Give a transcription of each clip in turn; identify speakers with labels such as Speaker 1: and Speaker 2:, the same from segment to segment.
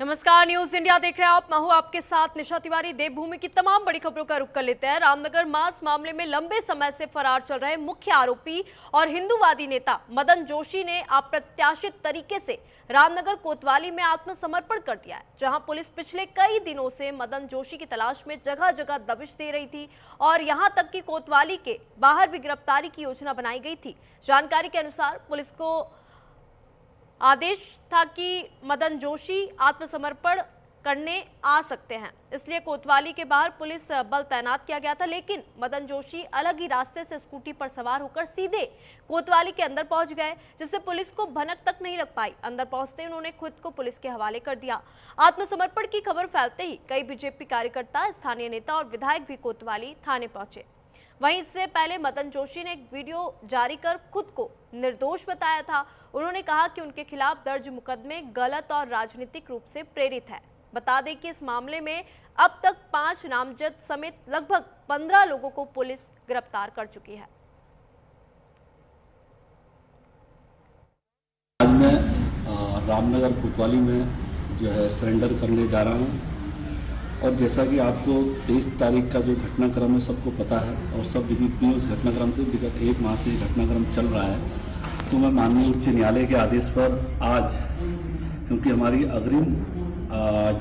Speaker 1: नमस्कार, news India देख रहे हैं आप। मैं हूं आपके साथ निशा तिवारी। देवभूमि की तमाम बड़ी खबरों का रुख कर लेते हैं। रामनगर मांस मामले में लंबे समय से फरार चल रहे मुख्य आरोपी और हिंदूवादी नेता मदन जोशी ने अप्रत्याशित तरीके से रामनगर कोतवाली में आत्मसमर्पण कर दिया है, जहां पुलिस पिछले कई दिनों से मदन जोशी की तलाश में जगह जगह दबिश दे रही थी और यहां तक कि कोतवाली के बाहर भी गिरफ्तारी की योजना बनाई गई थी। जानकारी के अनुसार पुलिस को आदेश था कि मदन जोशी आत्मसमर्पण करने आ सकते हैं, इसलिए कोतवाली के बाहर पुलिस बल तैनात किया गया था। लेकिन मदन जोशी अलग ही रास्ते से स्कूटी पर सवार होकर सीधे कोतवाली के अंदर पहुंच गए, जिससे पुलिस को भनक तक नहीं लग पाई। अंदर पहुंचते ही उन्होंने खुद को पुलिस के हवाले कर दिया। आत्मसमर्पण की खबर फैलते ही कई बीजेपी कार्यकर्ता, स्थानीय नेता और विधायक भी कोतवाली थाने पहुंचे। वहीं इससे पहले मदन जोशी ने एक वीडियो जारी कर खुद को निर्दोष बताया था। उन्होंने कहा कि उनके खिलाफ दर्ज मुकदमे गलत और राजनीतिक रूप से प्रेरित है। बता दें कि इस मामले में अब तक 5 नामजद समेत लगभग 15 लोगों को पुलिस गिरफ्तार कर चुकी है।
Speaker 2: आज मैं रामनगर कोतवाली में जो है सरेंडर करने जा रहा हूँ और जैसा कि आपको 23 तारीख का जो घटनाक्रम है सबको पता है और सब विदित भी उस घटनाक्रम से विगत 1 माह से घटनाक्रम चल रहा है। तो मैं माननीय उच्च न्यायालय के आदेश पर आज, क्योंकि हमारी अग्रिम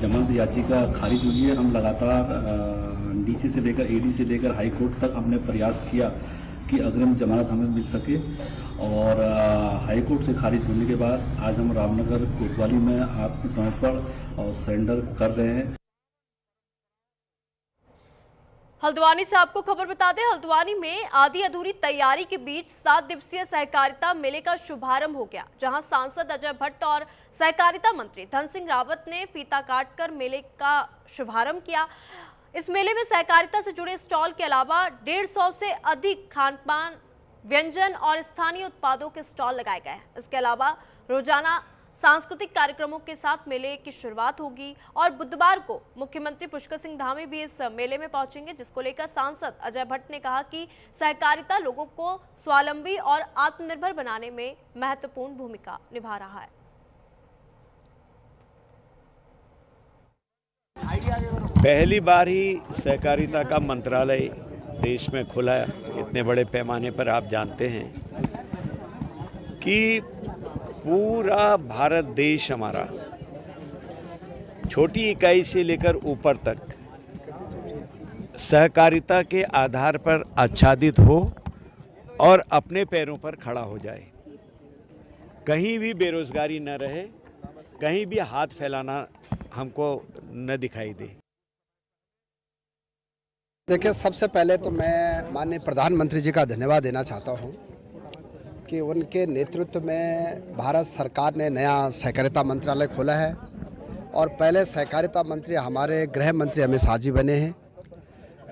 Speaker 2: जमानत याचिका खारिज हुई है, हम लगातार नीचे से लेकर ईडी से लेकर हाई कोर्ट तक हमने प्रयास किया कि अग्रिम जमानत हमें मिल सके और हाई कोर्ट से खारिज होने के बाद आज हम रामनगर कोतवाली में आत्मसमर्पण और सरेंडर कर रहे हैं।
Speaker 1: हल्द्वानी से आपको खबर बता दें, हल्द्वानी में आधी अधूरी तैयारी के बीच 7 दिवसीय सहकारिता मेले का शुभारंभ हो गया, जहां सांसद अजय भट्ट और सहकारिता मंत्री धन सिंह रावत ने फीता काटकर मेले का शुभारंभ किया। इस मेले में सहकारिता से जुड़े स्टॉल के अलावा 150 से अधिक खान पान, व्यंजन और स्थानीय उत्पादों के स्टॉल लगाए गए हैं। इसके अलावा रोजाना सांस्कृतिक कार्यक्रमों के साथ मेले की शुरुआत होगी और बुधवार को मुख्यमंत्री पुष्कर सिंह धामी भी इस मेले में पहुंचेंगे, जिसको लेकर सांसद अजय भट्ट ने कहा कि सहकारिता लोगों को स्वावलंबी और आत्मनिर्भर बनाने में महत्वपूर्ण भूमिका निभा रहा है।
Speaker 3: पहली बार ही सहकारिता का मंत्रालय देश में खुला है। इतने बड़े पैमाने पर आप जानते हैं कि पूरा भारत देश हमारा छोटी इकाई से लेकर ऊपर तक सहकारिता के आधार पर आच्छादित हो और अपने पैरों पर खड़ा हो जाए। कहीं भी बेरोजगारी न रहे, कहीं भी हाथ फैलाना हमको न दिखाई दे।
Speaker 4: देखिए, सबसे पहले तो मैं माननीय प्रधानमंत्री जी का धन्यवाद देना चाहता हूं कि उनके नेतृत्व में भारत सरकार ने नया सहकारिता मंत्रालय खोला है और पहले सहकारिता मंत्री हमारे गृह मंत्री अमित शाह जी बने हैं।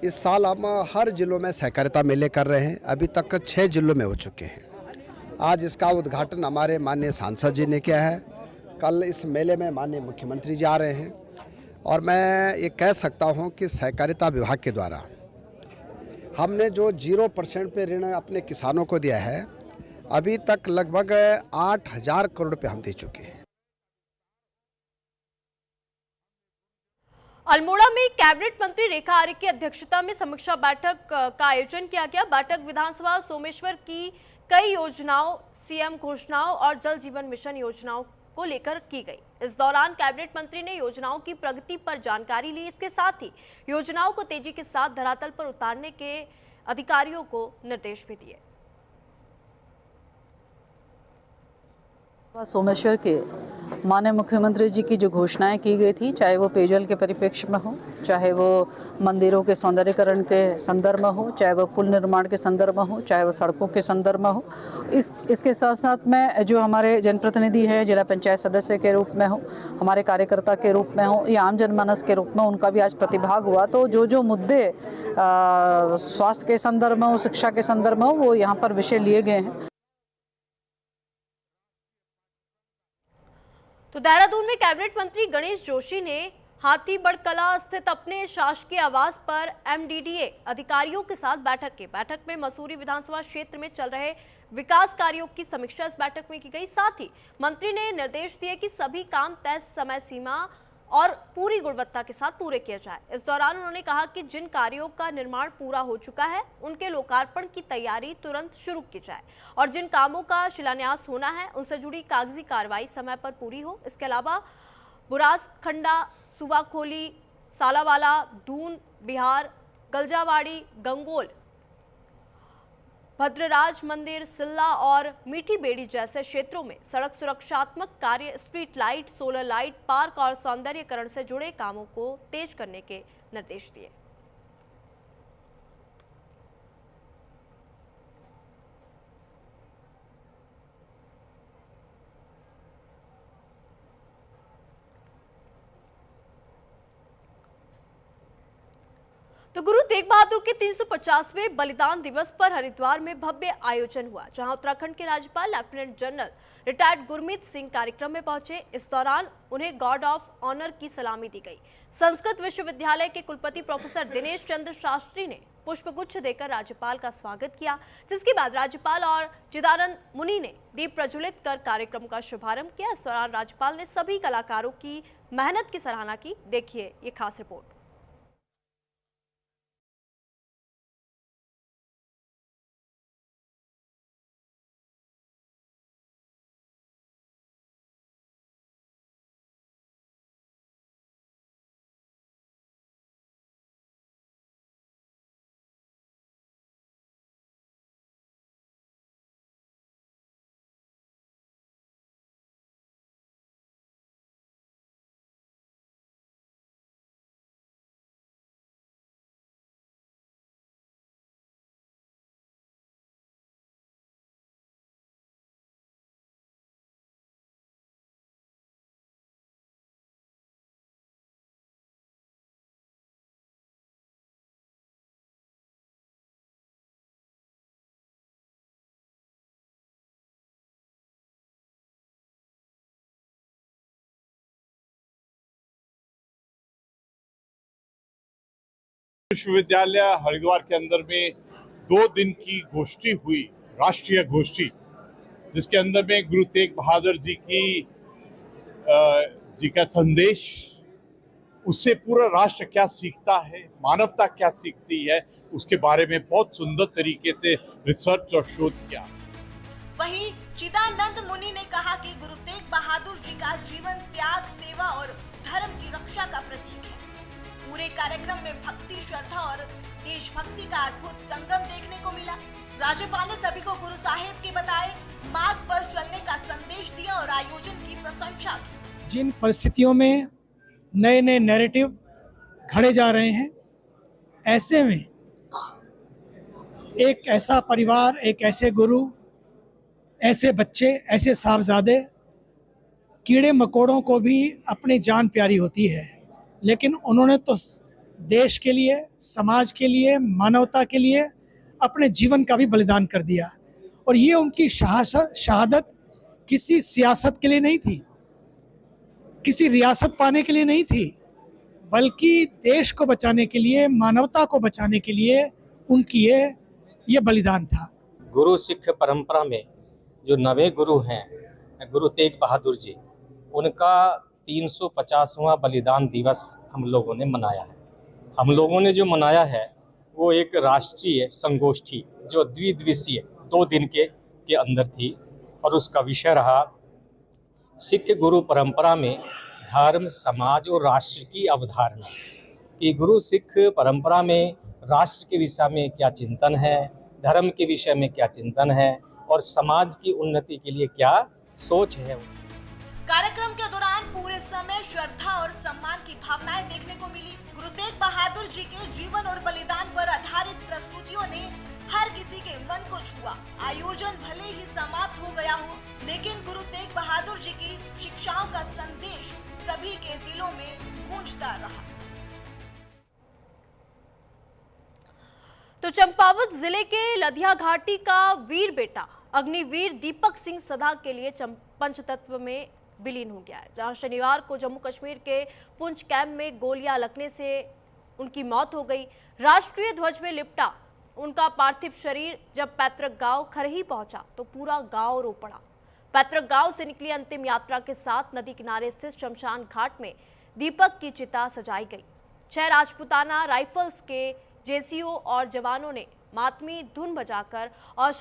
Speaker 4: इस साल हम हर जिलों में सहकारिता मेले कर रहे हैं, अभी तक 6 जिलों में हो चुके हैं। आज इसका उद्घाटन हमारे माननीय सांसद जी ने किया है। कल इस मेले में माननीय मुख्यमंत्री जी आ रहे हैं और मैं ये कह सकता हूँ कि सहकारिता विभाग के द्वारा हमने जो 0% पे ऋण अपने किसानों को दिया है, अभी तक लगभग 8,000 करोड़ रुपए हम दे चुके हैं।
Speaker 1: अल्मोड़ा में कैबिनेट मंत्री रेखा आर्य की अध्यक्षता में समीक्षा बैठक का आयोजन किया गया। बैठक विधानसभा सोमेश्वर की कई योजनाओं, सीएम घोषणाओं और जल जीवन मिशन योजनाओं को लेकर की गई। इस दौरान कैबिनेट मंत्री ने योजनाओं की प्रगति पर जानकारी ली। इसके साथ ही योजनाओं को तेजी के साथ धरातल पर उतारने के अधिकारियों को निर्देश भी दिए।
Speaker 5: सोमेश्वर के माननीय मुख्यमंत्री जी की जो घोषणाएं की गई थी, चाहे वो पेयजल के परिप्रेक्ष्य में हो, चाहे वो मंदिरों के सौंदर्यीकरण के संदर्भ में हो, चाहे वो पुल निर्माण के संदर्भ में हो, चाहे वो सड़कों के संदर्भ में हो, इसके साथ साथ में जो हमारे जनप्रतिनिधि हैं, जिला पंचायत सदस्य के रूप में हो, हमारे कार्यकर्ता के रूप में हो या आम जनमानस के रूप में, उनका भी आज प्रतिभाग हुआ। तो जो मुद्दे स्वास्थ्य के संदर्भ में हो, शिक्षा के संदर्भ में हो, वो यहाँ पर विषय लिए गए हैं।
Speaker 1: तो देहरादून में कैबिनेट मंत्री गणेश जोशी ने हाथीबड़ कला स्थित अपने शासकीय आवास पर एमडीडीए अधिकारियों के साथ बैठक की। बैठक में मसूरी विधानसभा क्षेत्र में चल रहे विकास कार्यों की समीक्षा इस बैठक में की गई। साथ ही मंत्री ने निर्देश दिए कि सभी काम तय समय सीमा और पूरी गुणवत्ता के साथ पूरे किया जाए। इस दौरान उन्होंने कहा कि जिन कार्यों का निर्माण पूरा हो चुका है उनके लोकार्पण की तैयारी तुरंत शुरू की जाए और जिन कामों का शिलान्यास होना है उनसे जुड़ी कागजी कार्रवाई समय पर पूरी हो। इसके अलावा बुरासखंडा, सुवाखोली, सालावाला, दून, बिहार, गलजावाड़ी, गंगोल, भद्रराज मंदिर, सिल्ला और मीठी बेड़ी जैसे क्षेत्रों में सड़क सुरक्षात्मक कार्य, street light, solar light, park और सौंदर्यीकरण से जुड़े कामों को तेज करने के निर्देश दिए। तो गुरु तेग बहादुर के 350वें बलिदान दिवस पर हरिद्वार में भव्य आयोजन हुआ, जहां उत्तराखंड के राज्यपाल lieutenant general retired Gurmeet Singh कार्यक्रम में पहुंचे। इस दौरान उन्हें गॉर्ड ऑफ ऑनर की सलामी दी गई। संस्कृत विश्वविद्यालय के कुलपति प्रोफेसर दिनेश चंद्र शास्त्री ने पुष्पगुच्छ देकर राज्यपाल का स्वागत किया, जिसके बाद राज्यपाल और चिदानंद मुनि ने दीप प्रज्वलित कर कार्यक्रम का शुभारंभ किया। इस दौरान राज्यपाल ने सभी कलाकारों की मेहनत की सराहना की। देखिए ये खास रिपोर्ट।
Speaker 6: विश्वविद्यालय हरिद्वार के अंदर में 2 दिन की गोष्ठी हुई, राष्ट्रीय गोष्ठी, जिसके अंदर में गुरु तेग बहादुर जी का संदेश, उससे पूरा राष्ट्र क्या सीखता है, मानवता क्या सीखती है, उसके बारे में बहुत सुंदर तरीके से रिसर्च और शोध किया।
Speaker 7: वहीं चिदानंद मुनि ने कहा कि गुरु तेग बहादुर जी का जीवन त्याग, सेवा और धर्म की रक्षा का प्रतीक है। पूरे कार्यक्रम में भक्ति, श्रद्धा और देशभक्ति का अद्भुत संगम देखने को मिला। राज्यपाल ने सभी को गुरु साहिब के बताए मार्ग पर चलने का संदेश दिया और आयोजन की प्रशंसा की।
Speaker 8: जिन परिस्थितियों में नए नए नैरेटिव घड़े जा रहे हैं, ऐसे में एक ऐसा परिवार, एक ऐसे गुरु, ऐसे बच्चे, ऐसे साहबजादे, कीड़े मकोड़ों को भी अपनी जान प्यारी होती है, लेकिन उन्होंने तो देश के लिए, समाज के लिए, मानवता के लिए अपने जीवन का भी बलिदान कर दिया। और ये उनकी शहादत किसी सियासत के लिए नहीं थी, किसी रियासत पाने के लिए नहीं थी, बल्कि देश को बचाने के लिए, मानवता को बचाने के लिए उनकी ये बलिदान था।
Speaker 9: गुरु सिख परंपरा में जो नवे गुरु हैं गुरु तेग बहादुर जी, उनका 350वां बलिदान दिवस हम लोगों ने मनाया है। हम लोगों ने जो मनाया है वो एक राष्ट्रीय संगोष्ठी जो द्विदिवसीय 2 दिन के अंदर थी, और उसका विषय रहा सिख गुरु परंपरा में धर्म, समाज और राष्ट्र की अवधारणा। कि गुरु सिख परंपरा में राष्ट्र के विषय में क्या चिंतन है, धर्म के विषय में क्या चिंतन है और समाज की उन्नति के लिए क्या सोच है।
Speaker 7: कार्यक्रम के दौरान पूरे समय श्रद्धा और सम्मान की भावनाएं देखने को मिली। गुरु तेग बहादुर जी के जीवन और बलिदान पर आधारित प्रस्तुतियों ने हर किसी के मन को छुआ। आयोजन भले ही समाप्त हो गया हो, लेकिन गुरु तेग बहादुर जी की शिक्षाओं का संदेश सभी के दिलों में गूंजता रहा।
Speaker 1: तो चंपावत जिले के लधिया घाटी का वीर बेटा अग्निवीर दीपक सिंह सदा के लिए पंचतत्व में विलीन हो गया है, जहां शनिवार को जम्मू कश्मीर के पुंछ कैंप में गोलियां लगने से उनकी मौत हो गई। राष्ट्रीय ध्वज में लिपटा उनका पार्थिव शरीर जब पैतृक गांव खरही पहुंचा तो पूरा गांव रो पड़ा। पैतृक गांव से निकली अंतिम यात्रा के साथ नदी किनारे स्थित शमशान घाट में दीपक की चिता सजाई गई। 6 राजपूताना राइफल्स के जेसीओ और जवानों ने मातमी धुन बजाकर और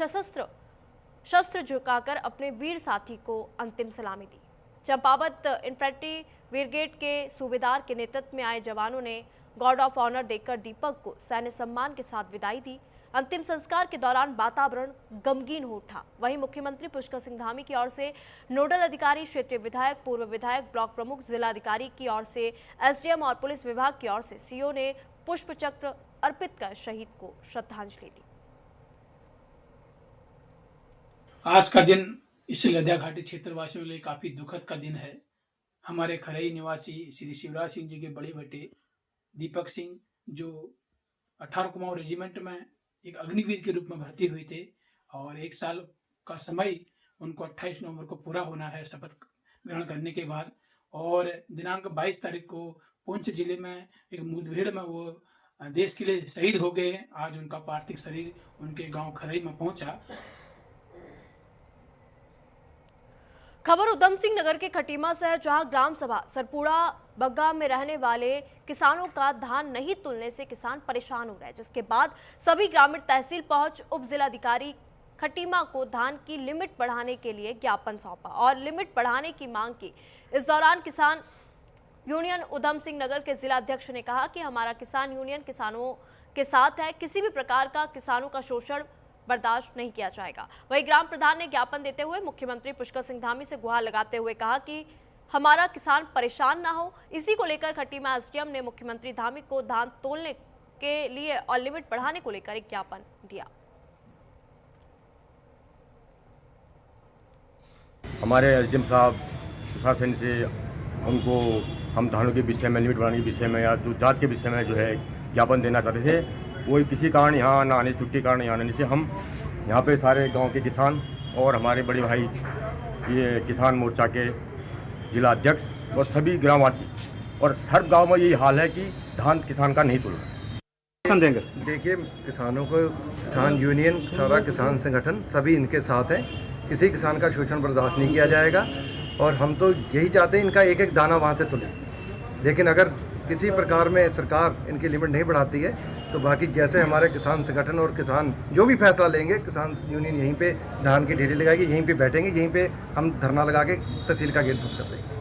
Speaker 1: शस्त्र झुकाकर अपने वीर साथी को अंतिम सलामी दी। चंपावत इन्फेंट्री ब्रिगेड के सूबेदार के नेतृत्व में आए जवानों ने गार्ड ऑफ ऑनर देकर दीपक को सैन्य सम्मान के साथ विदाई दी। अंतिम संस्कार के दौरान वातावरण गमगीन हो उठा। वहीं मुख्यमंत्री पुष्कर सिंह धामी की ओर से नोडल अधिकारी, क्षेत्रीय विधायक, पूर्व विधायक, ब्लॉक प्रमुख, जिलाधिकारी की ओर से एसडीएम और पुलिस विभाग की ओर से सीओ ने पुष्प चक्र अर्पित कर शहीद को श्रद्धांजलि दी।
Speaker 10: आज का दिन इस लद्या घाटी क्षेत्रवासियों के लिए काफ़ी दुखद का दिन है। हमारे खरई निवासी श्री शिवराज सिंह जी के बड़े बेटे दीपक सिंह जो 18 कुमाऊं रेजिमेंट में एक अग्निवीर के रूप में भर्ती हुए थे और 1 साल का समय उनको 28 नवंबर को पूरा होना है शपथ ग्रहण करने के बाद, और दिनांक 22 तारीख को पुंछ जिले में एक मुठभेड़ में वो देश के लिए शहीद हो गए। आज उनका पार्थिव शरीर उनके गांव खरई में पहुंचा।
Speaker 1: खबर उधम सिंह नगर के खटीमा से है, जहां ग्राम सभा सरपुड़ा बग्गा में रहने वाले किसानों का धान नहीं तुलने से किसान परेशान हो रहे हैं, जिसके बाद सभी ग्रामीण तहसील पहुंच उप जिलाधिकारी खटीमा को धान की लिमिट बढ़ाने के लिए ज्ञापन सौंपा और लिमिट बढ़ाने की मांग की। इस दौरान किसान यूनियन उधम सिंह नगर के जिला अध्यक्ष ने कहा कि हमारा किसान यूनियन किसानों के साथ है, किसी भी प्रकार का किसानों का शोषण बर्दाश्त नहीं किया जाएगा। वहीं ग्राम प्रधान ने ज्ञापन देते हुए मुख्यमंत्री पुष्कर सिंह धामी से गुहार लगाते हुए कहा कि हमारा किसान परेशान ना हो। इसी को लेकर खटीमा एसडीएम ने मुख्यमंत्री धामी को धान तोलने के लिए और लिमिट बढ़ाने को लेकर एक ज्ञापन दिया।
Speaker 11: हमारे एसडीएम साहब प्रशासन से उनको हम धानों के विषय में, लिमिट बढ़ाने के विषय में या जो जांच के विषय में जो है ज्ञापन देना चाहते थे। कोई किसी कारण यहाँ ना आने, छुट्टी कारण यहाँ आने से हम यहाँ पे सारे गांव के किसान और हमारे बड़े भाई ये किसान मोर्चा के जिला अध्यक्ष और सभी ग्रामवासी और हर गांव में यही हाल है कि धान किसान का नहीं तुल रहा।
Speaker 12: देखिए, किसानों को किसान यूनियन, सारा किसान संगठन सभी इनके साथ हैं। किसी किसान का शोषण बर्दाश्त नहीं किया जाएगा और हम तो यही चाहते हैं इनका एक एक दाना वहाँ से तुले। लेकिन अगर किसी प्रकार में सरकार इनकी लिमिट नहीं बढ़ाती है तो बाकी जैसे हमारे किसान संगठन और किसान जो भी फैसला लेंगे, किसान यूनियन यहीं पे धान की ढेरी लगाएगी, यहीं पे बैठेंगे, यहीं पे हम धरना लगा के तहसील का गेट बंद कर देंगे।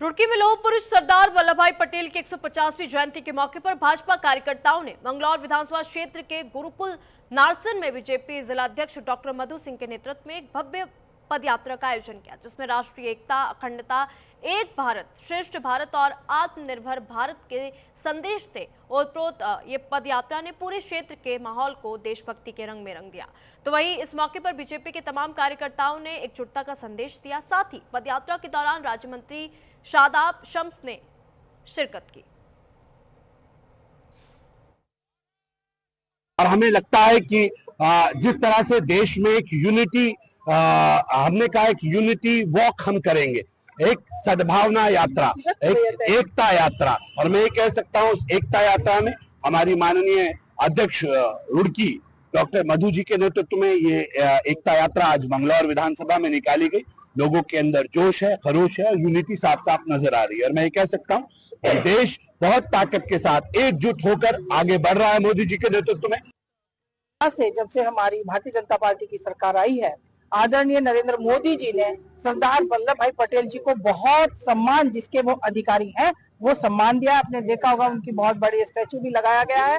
Speaker 1: रुड़की में लौह पुरुष सरदार वल्लभ भाई पटेल की 150वीं जयंती के मौके पर भाजपा कार्यकर्ताओं ने मंगलौर विधानसभा क्षेत्र के गुरुकुल नारसन में बीजेपी जिलाध्यक्ष डॉक्टर मधु सिंह के नेतृत्व में एक भव्य पद यात्रा का आयोजन किया, जिसमें राष्ट्रीय एकता, अखंडता, एक भारत श्रेष्ठ भारत और आत्मनिर्भर भारत के संदेश से ओतप्रोत ये पद यात्रा ने पूरे क्षेत्र के माहौल को देशभक्ति के रंग में रंग दिया। तो वहीं इस मौके पर बीजेपी के तमाम कार्यकर्ताओं ने एकजुटता का संदेश दिया। साथ ही पद यात्रा के दौरान राज्य मंत्री शादाब शम्स ने शिरकत की।
Speaker 13: और हमें लगता है कि जिस तरह से देश में एक यूनिटी, हमने कहा एक यूनिटी वॉक हम करेंगे, एक सद्भावना यात्रा, एक एकता यात्रा, और मैं ये कह सकता हूँ एकता यात्रा में हमारी माननीय अध्यक्ष रुड़की डॉक्टर मधु जी के नेतृत्व में ये एकता यात्रा आज मंगलौर विधानसभा में निकाली गई। लोगों के अंदर जोश है, खरोश है और यूनिटी साफ साफ नजर आ रही है। और मैं ये कह सकता हूँ कि देश बहुत ताकत के साथ एकजुट होकर आगे बढ़ रहा है मोदी जी के नेतृत्व में।
Speaker 14: जब से हमारी भारतीय जनता पार्टी की सरकार आई है, आदरणीय नरेंद्र मोदी जी ने सरदार वल्लभ भाई पटेल जी को बहुत सम्मान, जिसके वो अधिकारी हैं, वो सम्मान दिया। आपने देखा होगा उनकी बहुत बड़ी स्टैचू भी लगाया गया है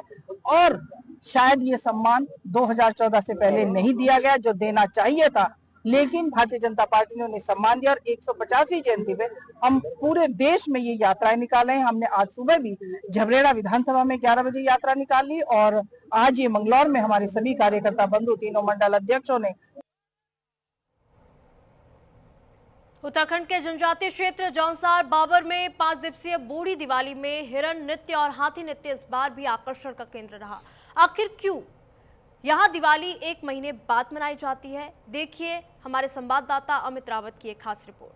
Speaker 14: और शायद ये सम्मान 2014 से पहले नहीं दिया गया, जो देना चाहिए था, लेकिन भारतीय जनता पार्टी ने उन्हें सम्मान दिया। और 150वीं जयंती पे हम पूरे देश में ये यात्राएं निकाले हैं। हमने आज सुबह भी झबरेड़ा विधानसभा में 11 बजे यात्रा निकाली और आज ये मंगलौर में हमारे सभी कार्यकर्ता बंधु, तीनों मंडल अध्यक्षों ने।
Speaker 1: उत्तराखंड के जनजातीय क्षेत्र जौनसार बाबर में 5 दिवसीय बूढ़ी दिवाली में हिरण नृत्य और हाथी नृत्य इस बार भी आकर्षण का केंद्र रहा। आखिर क्यों यहाँ दिवाली 1 महीने बाद मनाई जाती है? देखिए हमारे संवाददाता अमित रावत की एक खास रिपोर्ट।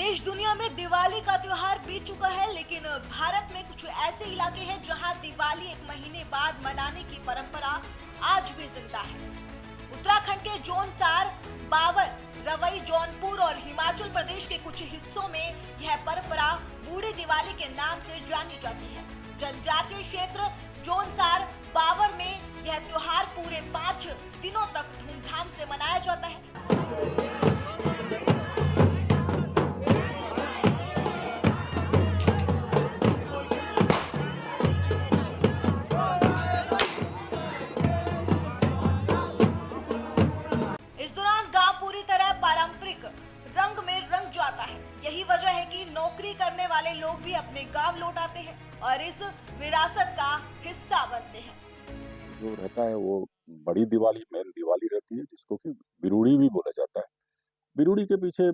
Speaker 7: देश दुनिया में दिवाली का त्योहार बीत चुका है, लेकिन भारत में कुछ ऐसे इलाके हैं जहां दिवाली एक महीने बाद मनाने की परंपरा आज भी जिंदा है। उत्तराखंड के जौनसार, बाबर, रवई, जौनपुर और हिमाचल प्रदेश के कुछ हिस्सों में यह परंपरा बूढ़ी दिवाली के नाम से जानी जाती है। जनजातीय क्षेत्र जौनसार, बाबर में यह त्योहार पूरे 5 दिनों तक धूमधाम से मनाया जाता है। पारंपरिक रंग में रंग जाता है। यही वजह है कि नौकरी करने वाले लोग भी अपने गांव लौट आते हैं और इस विरासत का हिस्सा बनते हैं।
Speaker 15: जो रहता है वो बड़ी दिवाली, मेन दिवाली रहती है, जिसको कि बिरूड़ी भी बोला जाता है। बिरूड़ी के पीछे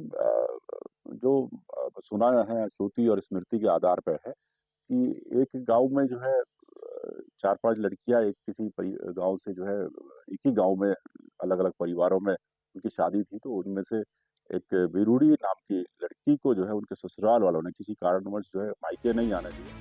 Speaker 15: जो सुना है श्रुति और स्मृति के आधार पर है कि एक गांव में जो है 4-5 लड़कियां एक किसी गांव से जो है एक ही गांव में अलग अलग परिवारों में उनकी शादी थी, तो उनमें से एक बिरूड़ी नाम की लड़की को जो है उनके ससुराल वालों ने किसी कारणवश जो है मायके नहीं आने दिया।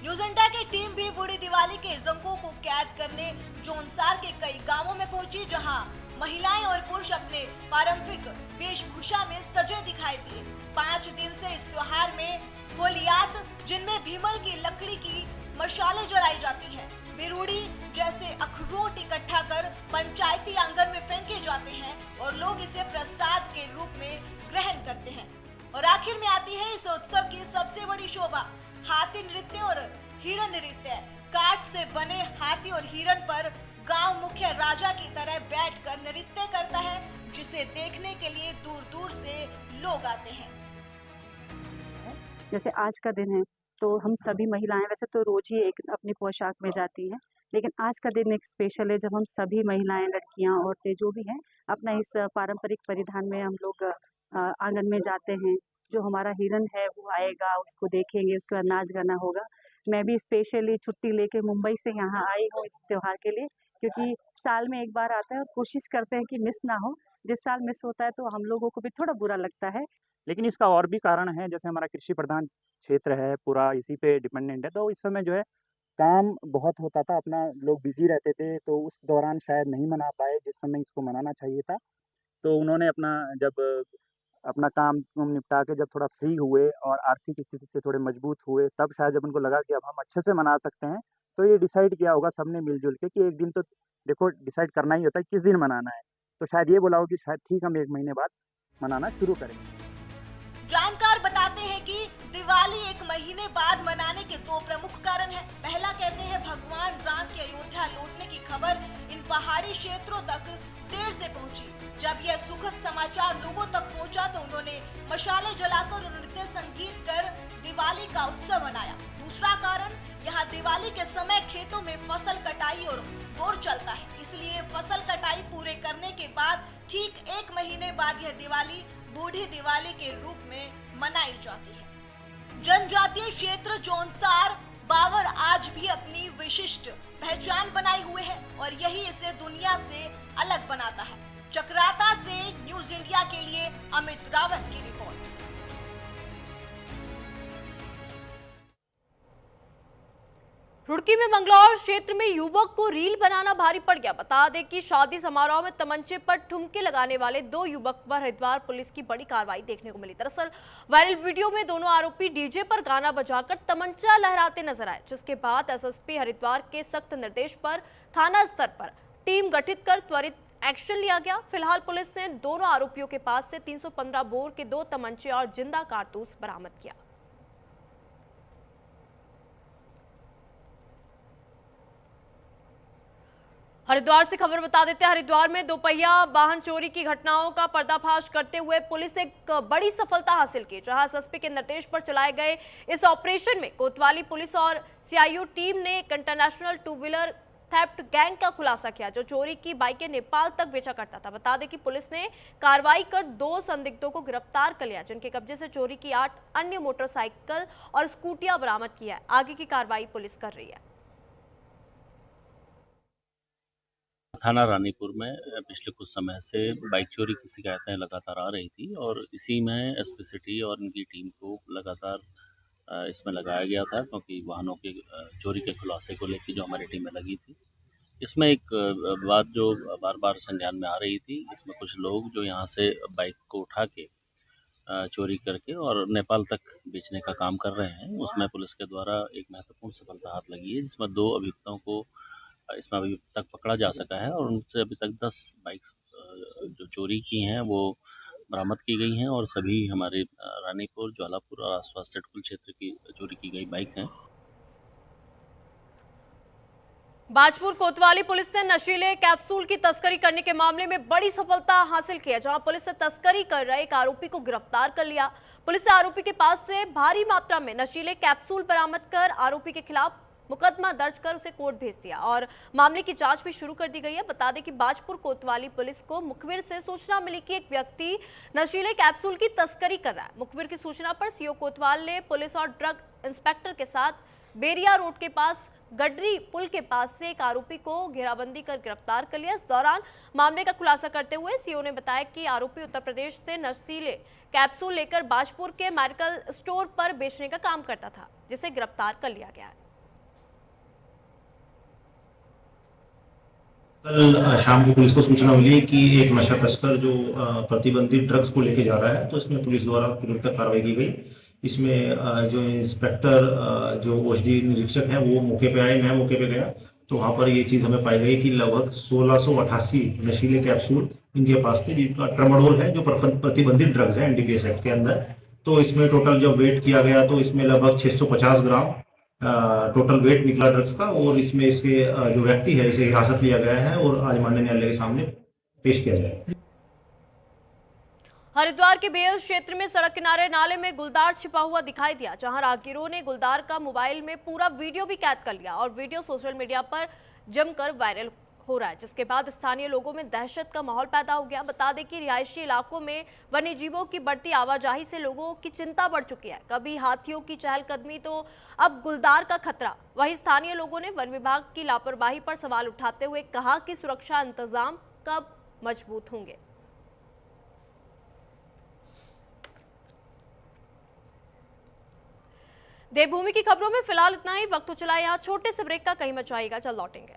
Speaker 7: न्यूज इंडिया की टीम भी बूढ़ी दिवाली के रंगों को कैद करने जौनसार के कई गांवों में पहुंची, जहां महिलाएं और पुरुष अपने पारंपरिक वेशभूषा में सजे दिखाई दिए। 5 दिन से इस त्योहार में होलियात, जिनमें भीमल की लकड़ी की मशालें जलाई जाती हैं, बिरूड़ी जैसे अखरोट इकट्ठा कर पंचायती आंगन में फेंके जाते हैं और लोग इसे प्रसाद के रूप में ग्रहण करते हैं। और आखिर में आती है इस उत्सव की सबसे बड़ी शोभा, हाथी नृत्य और हिरन नृत्य। काठ से बने हाथी और हिरन पर गांव मुख्य राजा की तरह बैठकर नृत्य करता है, जिसे देखने के लिए दूर दूर से लोग आते हैं।
Speaker 16: जैसे आज का दिन है तो हम सभी महिलाएं वैसे तो रोज ही एक अपनी पोशाक में जाती हैं, लेकिन आज का दिन एक स्पेशल है जब हम सभी महिलाएं, लड़कियां, औरतें जो भी हैं अपना इस पारंपरिक परिधान में हम लोग आंगन में जाते हैं। जो हमारा हिरन है वो आएगा, उसको देखेंगे, उसके बाद नाच गाना होगा। मैं भी स्पेशली छुट्टी लेके मुंबई से यहाँ आई हूँ इस त्योहार के लिए, क्योंकि साल में एक बार आता है और कोशिश करते हैं कि मिस ना हो। जिस साल मिस होता है तो हम लोगों को भी थोड़ा बुरा लगता है।
Speaker 17: लेकिन इसका और भी कारण है, जैसे हमारा कृषि प्रधान क्षेत्र है, पूरा इसी पे डिपेंडेंट है, तो इस समय जो है काम बहुत होता था, अपना लोग बिजी रहते थे, तो उस दौरान शायद नहीं मना पाए जिस समय इसको मनाना चाहिए था। तो उन्होंने अपना काम निपटा के जब थोड़ा फ्री हुए और आर्थिक स्थिति से थोड़े मजबूत हुए, तब शायद जब उनको लगा कि अब हम अच्छे से मना सकते हैं, तो ये डिसाइड किया होगा सबने मिलजुल के कि एक दिन तो देखो डिसाइड करना ही होता है किस दिन मनाना है, तो शायद ये बोला हो कि शायद ठीक हम 1 महीने बाद मनाना शुरू करेंगे।
Speaker 7: जानकार बताते हैं कि दिवाली 1 महीने बाद मनाने के 2 प्रमुख कारण हैं। पहला कहते हैं भगवान राम के अयोध्या लौटने की खबर इन पहाड़ी क्षेत्रों तक देर से पहुंची। जब यह सुखद समाचार लोगों तक पहुंचा तो उन्होंने मशाले जलाकर और नृत्य संगीत कर दिवाली का उत्सव मनाया। दूसरा कारण, यहाँ दिवाली के समय खेतों में फसल कटाई और दौर चलता है, इसलिए फसल कटाई पूरे करने के बाद ठीक 1 महीने बाद यह दिवाली बूढ़ी दिवाली के रूप में मनाई जाती है। जनजातीय क्षेत्र जौनसार, बाबर आज भी अपनी विशिष्ट पहचान बनाए हुए है और यही इसे दुनिया से अलग बनाता है। चक्राता से न्यूज इंडिया के लिए अमित रावत की रिपोर्ट।
Speaker 1: रुड़की में मंगलौर क्षेत्र में युवक को रील बनाना भारी पड़ गया। बता दें कि शादी समारोह में तमंचे पर ठुमके लगाने वाले 2 युवक पर हरिद्वार पुलिस की बड़ी कार्रवाई देखने को मिली। दरअसल वायरल वीडियो में दोनों आरोपी डीजे पर गाना बजाकर तमंचा लहराते नजर आए, जिसके बाद एसएसपी हरिद्वार के सख्त निर्देश पर थाना स्तर पर टीम गठित कर त्वरित एक्शन लिया गया। फिलहाल पुलिस ने दोनों आरोपियों के पास से 315 बोर के 2 तमंचे और जिंदा कारतूस बरामद किया। हरिद्वार से खबर बता देते हैं। हरिद्वार में दोपहिया वाहन चोरी की घटनाओं का पर्दाफाश करते हुए पुलिस ने एक बड़ी सफलता हासिल की, जहां एसएसपी के निर्देश पर चलाए गए इस ऑपरेशन में कोतवाली पुलिस और सीआईयू टीम ने एक इंटरनेशनल 2 व्हीलर थेफ्ट गैंग का खुलासा किया, जो चोरी की बाइकें नेपाल तक बेचा करता था। बता दें कि पुलिस ने कार्रवाई कर 2 संदिग्धों को गिरफ्तार कर लिया, जिनके कब्जे से चोरी की 8 अन्य मोटरसाइकिल और स्कूटियां बरामद किया है। आगे की कार्रवाई पुलिस कर रही है।
Speaker 18: थाना रानीपुर में पिछले कुछ समय से बाइक चोरी की शिकायतें लगातार आ रही थी और इसी में एसपी सिटी और इनकी टीम को लगातार इसमें लगाया गया था, क्योंकि वाहनों के चोरी के खुलासे को लेकर जो हमारी टीमें लगी थी, इसमें एक बात जो बार बार संज्ञान में आ रही थी, इसमें कुछ लोग जो यहाँ से बाइक को उठा के चोरी करके और नेपाल तक बेचने का काम कर रहे हैं। उसमें पुलिस के द्वारा एक महत्वपूर्ण सफलता हाथ लगी है, जिसमें 2 अभियुक्तों को इसमें अभी तक पकड़ा जा सका है और उनसे अभी तक 10 बाइक्स जो चोरी की हैं वो बरामद की गई हैं और सभी हमारे रानीपुर, ज्वालापुर और आसपास सिडकुल क्षेत्र की चोरी की गई बाइक हैं।
Speaker 1: बाजपुर कोतवाली पुलिस ने नशीले कैप्सूल की तस्करी करने के मामले में बड़ी सफलता हासिल की है, जहां पुलिस ने तस्करी कर रहे एक आरोपी को गिरफ्तार कर लिया। पुलिस ने आरोपी के पास से भारी मात्रा में नशीले कैप्सूल बरामद कर आरोपी के खिलाफ मुकदमा दर्ज कर उसे कोर्ट भेज दिया और मामले की जांच भी शुरू कर दी गई है। बता दें कि बाजपुर कोतवाली पुलिस को मुखबिर से सूचना मिली कि एक व्यक्ति नशीले कैप्सूल की तस्करी कर रहा है। मुखबिर की सूचना पर सीओ कोतवाल ने पुलिस और ड्रग इंस्पेक्टर के साथ बेरिया रोड के पास गडरी पुल के पास से एक आरोपी को घेराबंदी कर गिरफ्तार कर लिया। इस दौरान मामले का खुलासा करते हुए सीओ ने बताया कि आरोपी उत्तर प्रदेश से नशीले कैप्सूल लेकर बाजपुर के मेडिकल स्टोर पर बेचने का काम करता था, जिसे गिरफ्तार कर लिया गया है।
Speaker 19: कल शाम को पुलिस को सूचना मिली कि एक नशा तस्कर जो प्रतिबंधित ड्रग्स को लेके जा रहा है, तो इसमें पुलिस द्वारा तुरंत कार्रवाई की गई। इसमें जो इंस्पेक्टर जो औषधि निरीक्षक हैं वो मौके पे आए, मैं मौके पे गया तो वहाँ पर ये चीज़ हमें पाई गई कि लगभग 1688 नशीले कैप्सूल इनके पास थे, जिनका ट्रामाडोल है जो प्रतिबंधित ड्रग्स है एनडीपीएस एक्ट के अंदर। तो इसमें टोटल जब वेट किया गया तो इसमें लगभग 650 ग्राम टोटल वेट निकला ड्रग्स का और इसमें इसके जो व्यक्ति है इसे हिरासत लिया गया है और आज माननीय न्यायालय के सामने पेश किया जाएगा।
Speaker 1: हरिद्वार के बेल क्षेत्र में सड़क किनारे नाले में गुलदार छिपा हुआ दिखाई दिया, जहां राहगीरों ने गुलदार का मोबाइल में पूरा वीडियो भी कैद कर लिया और वीडियो सोशल मीडिया पर जमकर वायरल हो रहा है, जिसके बाद स्थानीय लोगों में दहशत का माहौल पैदा हो गया। बता दें कि रिहायशी इलाकों में वन्यजीवों की बढ़ती आवाजाही से लोगों की चिंता बढ़ चुकी है। कभी हाथियों की चहलकदमी तो अब गुलदार का खतरा। वहीं स्थानीय लोगों ने वन विभाग की लापरवाही पर सवाल उठाते हुए कहा कि सुरक्षा इंतजाम कब मजबूत होंगे। देवभूमि की खबरों में फिलहाल इतना ही। वक्त तो चला यहाँ छोटे से ब्रेक का, कहीं मत जाइएगा, जल्द लौटेंगे।